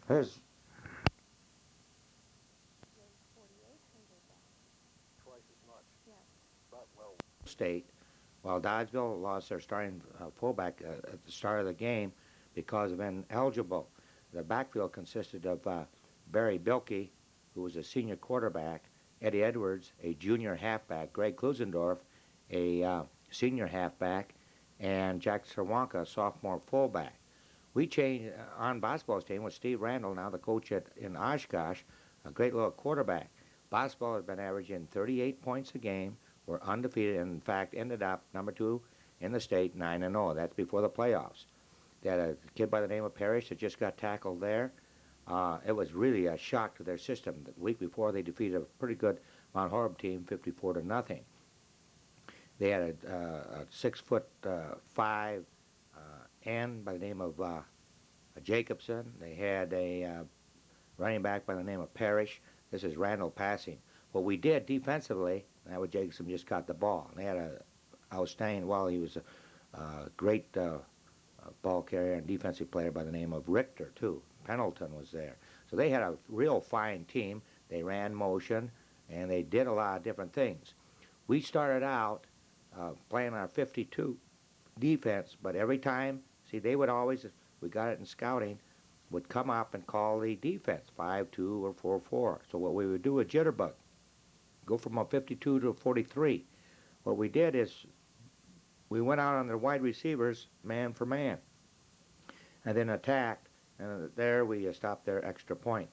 Here's State, while Dodgeville lost their starting fullback at the start of the game because of ineligible. The backfield consisted of Barry Bilkey, who was a senior quarterback, Eddie Edwards, a junior halfback, Greg Klusendorf, a senior halfback, and Jack Serwanka, a sophomore fullback. We changed on Boscobel's team with Steve Randall, now the coach in Oshkosh, a great little quarterback. Boscobel has been averaging 38 points a game. We're undefeated, and in fact ended up number 2 in the state, 9-0. That's before the playoffs. They had a kid by the name of Parrish that just got tackled there. It was really a shock to their system. The week before, they defeated a pretty good Mount Horeb team, 54-0. They had a 6'5" end by the name of Jacobson. They had a running back by the name of Parrish. This is Randall passing. What we did defensively, that was Jacobson just caught the ball. And they had a outstanding, well, he was a great ball carrier and defensive player by the name of Richter, too. Pendleton was there. So they had a real fine team. They ran motion, and they did a lot of different things. We started out playing our 52 defense, but every time, see, they would always, we got it in scouting, would come up and call the defense 5-2 or 4-4. So what we would do a jitterbug, go from a 52 to a 43. What we did is we went out on their wide receivers man for man and then attacked, and there we stopped their extra point.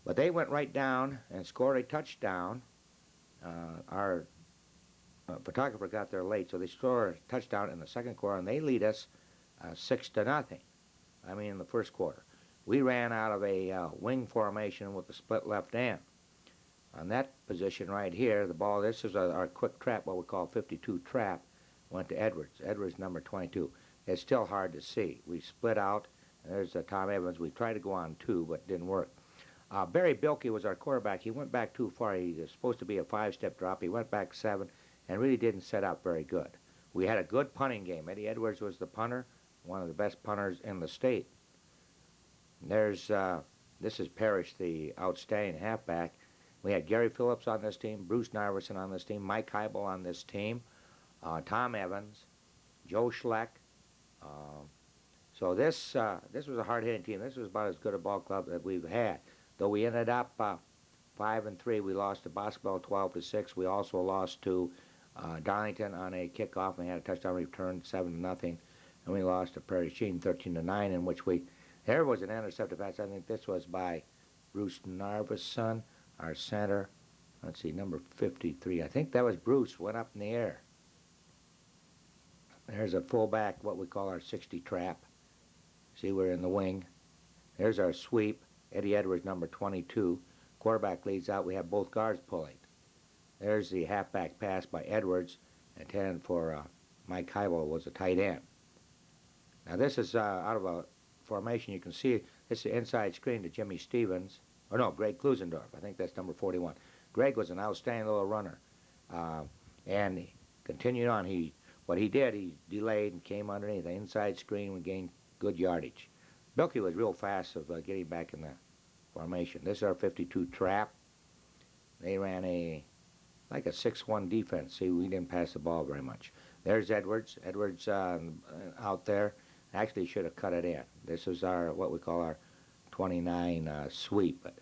But they went right down and scored a touchdown. Our photographer got there late, so they scored a touchdown in the second quarter, and they lead us 6-0. I mean, in the first quarter. We ran out of a wing formation with the split left end. On that position right here, the ball, this is our quick trap, what we call 52 trap, went to Edwards. Edwards, number 22. It's still hard to see. We split out. There's Tom Evans. We tried to go on 2, but didn't work. Barry Bilkey was our quarterback. He went back too far. He was supposed to be a 5-step drop. He went back 7 and really didn't set up very good. We had a good punting game. Eddie Edwards was the punter, one of the best punters in the state. There's, this is Parrish, the outstanding halfback. We had Gary Phillips on this team, Bruce Narveson on this team, Mike Heibel on this team, Tom Evans, Joe Schleck. So this was a hard-hitting team. This was about as good a ball club that we've had. Though we ended up 5-3, we lost to Boscobel 12-6. We also lost to Darlington on a kickoff. We had a touchdown return, 7-0. And we lost to Prairie Sheen 13-9, in which there was an intercepted pass. I think this was by Bruce Narveson, our center. Let's see, number 53. I think that was Bruce, went up in the air. There's a fullback, what we call our 60 trap. See, we're in the wing. There's our sweep. Eddie Edwards, number 22. Quarterback leads out. We have both guards pulling. There's the halfback pass by Edwards. Intended for Mike Heibel was a tight end. Now this is out of a formation. You can see this is the inside screen to Jimmy Stevens. Or no, Greg Klusendorf. I think that's number 41. Greg was an outstanding little runner. And he continued on. What he did, he delayed and came underneath the inside screen and gained good yardage. Bilkey was real fast of getting back in the formation. This is our 52 trap. They ran like a 6-1 defense. See, we didn't pass the ball very much. There's Edwards. Edwards out there. Actually should have cut it in. This is our, what we call our 29 sweep. But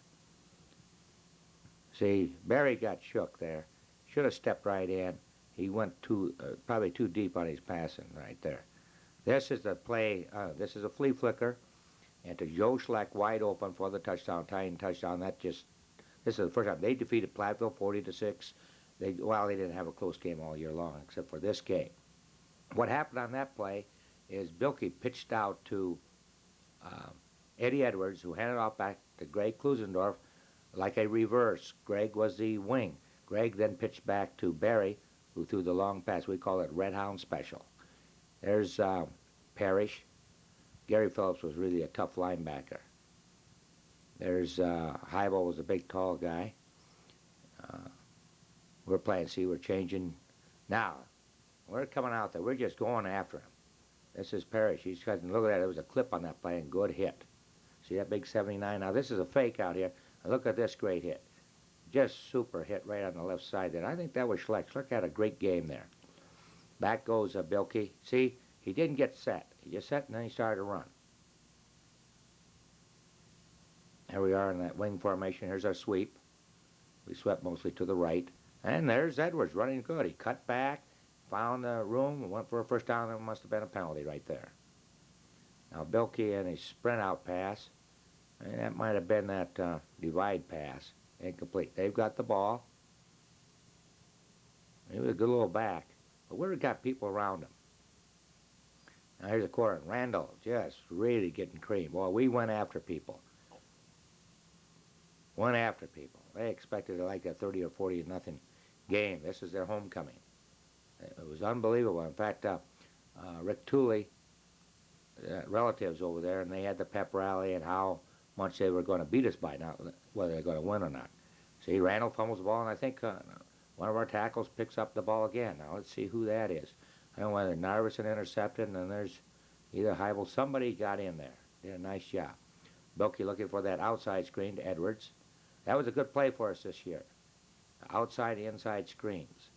see, Barry got shook there. Should have stepped right in. He went probably too deep on his passing right there. This is the play. This is a flea flicker, and to Joe Schleck wide open for the touchdown, tying touchdown. This is the first time they defeated Platteville 40-6. They didn't have a close game all year long, except for this game. What happened on that play is Bilkey pitched out to Eddie Edwards, who handed off back to Greg Klusendorf like a reverse. Greg was the wing. Greg then pitched back to Barry, who threw the long pass. We call it Red Hound Special. There's Parrish. Gary Phillips was really a tough linebacker. There's Heibel was a big, tall guy. We're playing, see, we're changing. Now, we're coming out there. We're just going after him. This is Parrish. He's cutting. Look at that. There was a clip on that play and good hit. See that big 79? Now this is a fake out here. And look at this great hit. Just super hit right on the left side there. I think that was Schleck. Schleck had a great game there. Back goes Bilkey. See, he didn't get set. He just set and then he started to run. Here we are in that wing formation. Here's our sweep. We swept mostly to the right. And there's Edwards running good. He cut back, found the room, went for a first down. There must have been a penalty right there. Now Bilkey and his sprint out pass. And that might have been that divide pass. Incomplete. They've got the ball. He was a good little back. But we've got people around him. Now here's a corner. Randall just really getting creamed. Boy, we went after people. Went after people. They expected it like a 30 or 40 nothing game. This is their homecoming. It was unbelievable. In fact, Rick Tooley, relatives over there, and they had the pep rally and how much they were going to beat us by, not whether they're going to win or not. See, Randall fumbles the ball, and I think one of our tackles picks up the ball again. Now let's see who that is. I don't know whether Narvis and intercepted, and there's either Heibel. Somebody got in there. Did a nice job. Bilkey looking for that outside screen to Edwards. That was a good play for us this year. Outside, inside screens.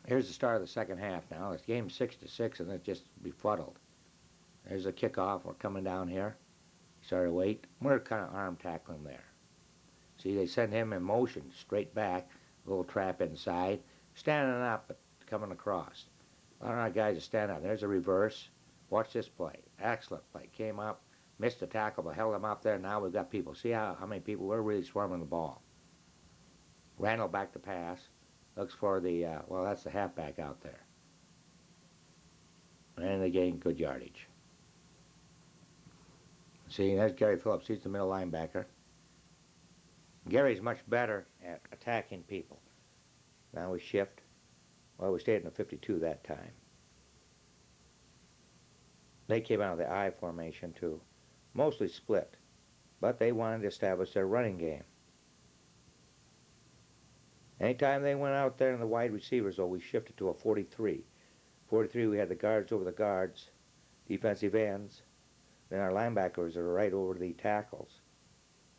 Here's the start of the second half now. It's game 6-6, and it's just befuddled. There's a kickoff. We're coming down here. Started to wait. We're kind of arm tackling there. See, they send him in motion, straight back, a little trap inside, standing up, but coming across. A lot of our guys are standing up. There's a reverse. Watch this play. Excellent play. Came up, missed the tackle, but held him up there. Now we've got people. See how many people? We're really swarming the ball. Randall back to pass. Looks for the, well, that's the halfback out there. And they gain good yardage. See, there's Gary Phillips. He's the middle linebacker. Gary's much better at attacking people. Now we shift. Well, we stayed in the 52 that time. They came out of the I formation too. Mostly split. But they wanted to establish their running game. Anytime they went out there in the wide receivers, though, we shifted to a 43. 43, we had the guards over the guards, defensive ends. Then our linebackers are right over the tackles.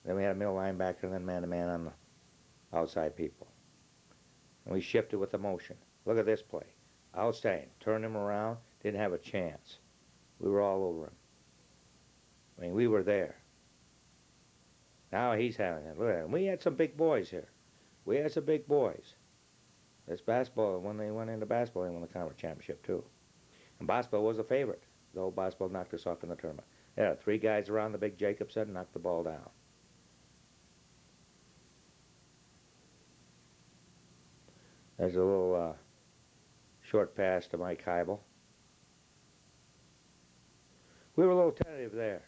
Then we had a middle linebacker and then man-to-man on the outside people. And we shifted with the motion. Look at this play. Outstanding. Turned him around. Didn't have a chance. We were all over him. I mean, we were there. Now he's having it. Look at him. We had some big boys here. We had some big boys. This basketball, when they went into basketball, they won the conference championship too. And Boscobel was a favorite, though Boscobel knocked us off in the tournament. Yeah, 3 guys around the big Jacobson knocked the ball down. There's a little short pass to Mike Heibel. We were a little tentative there.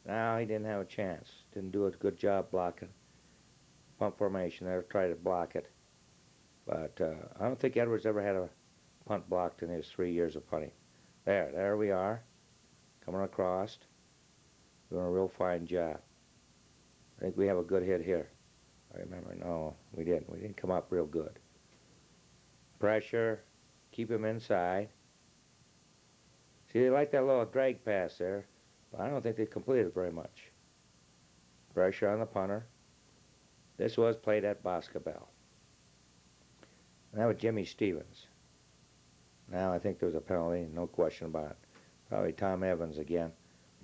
Now he didn't have a chance. Didn't do a good job blocking. Punt formation there, tried to block it. But I don't think Edwards ever had a punt blocked in his 3 years of punting. There we are. Coming across. Doing a real fine job. I think we have a good hit here. I remember, no, we didn't. We didn't come up real good. Pressure. Keep him inside. See, they like that little drag pass there, but I don't think they completed very much. Pressure on the punter. This was played at Boscobel. And that was Jimmy Stevens. Now I think there was a penalty, no question about it. Probably Tom Evans again.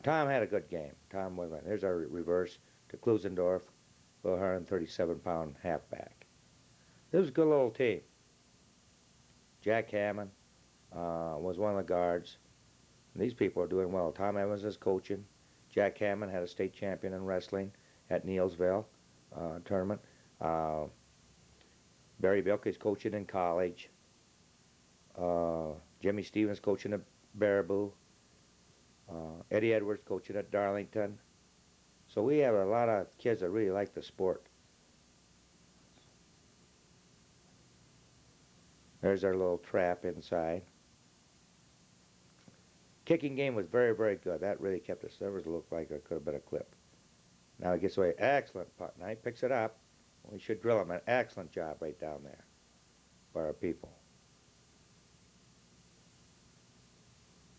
Tom had a good game. Tom was. There's our reverse to Klusendorf, a 137-pound halfback. This was a good little team. Jack Hammond was one of the guards. And these people are doing well. Tom Evans is coaching. Jack Hammond had a state champion in wrestling at Neilsville tournament. Barry Bilkey's coaching in college. Jimmy Stevens coaching at Baraboo. Eddie Edwards coaching at Darlington. So we have a lot of kids that really like the sport. There's our little trap inside. Kicking game was very, very good. That really kept us. There looked like it could have been a clip. Now he gets away. Excellent putt. Now he picks it up. We should drill him. An excellent job right down there for our people.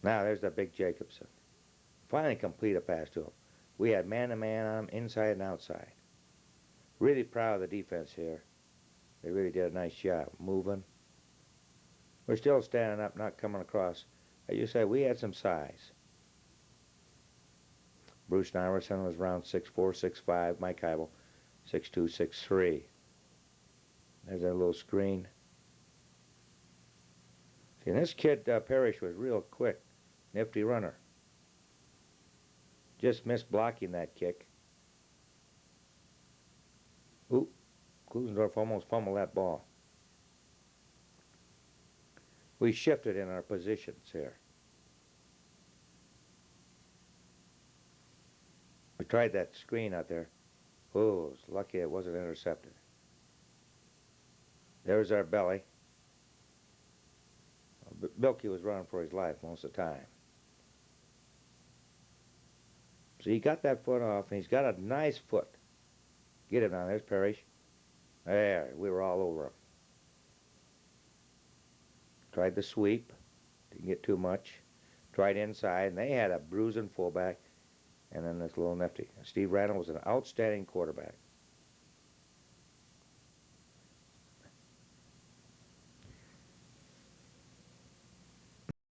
Now there's the big Jacobson. finally complete a pass to him. We had man-to-man on him, inside and outside. Really proud of the defense here. They really did a nice job moving. We're still standing up, not coming across. As you said, we had some size. Bruce Iverson was around 6'4", 6'5". Mike Heibel, 6'2", 6'3". There's that little screen. See, and this kid Parrish was real quick, nifty runner. Just missed blocking that kick. Ooh, Klusendorf almost fumbled that ball. We shifted in our positions here. We tried that screen out there. Oh, it's lucky it wasn't intercepted. There's our belly. Bilkey was running for his life most of the time. So he got that foot off, and he's got a nice foot. Get him now. There's Parrish. There, we were all over him. Tried the sweep. Didn't get too much. Tried inside, and they had a bruising fullback. And then this little nifty. Steve Randall was an outstanding quarterback.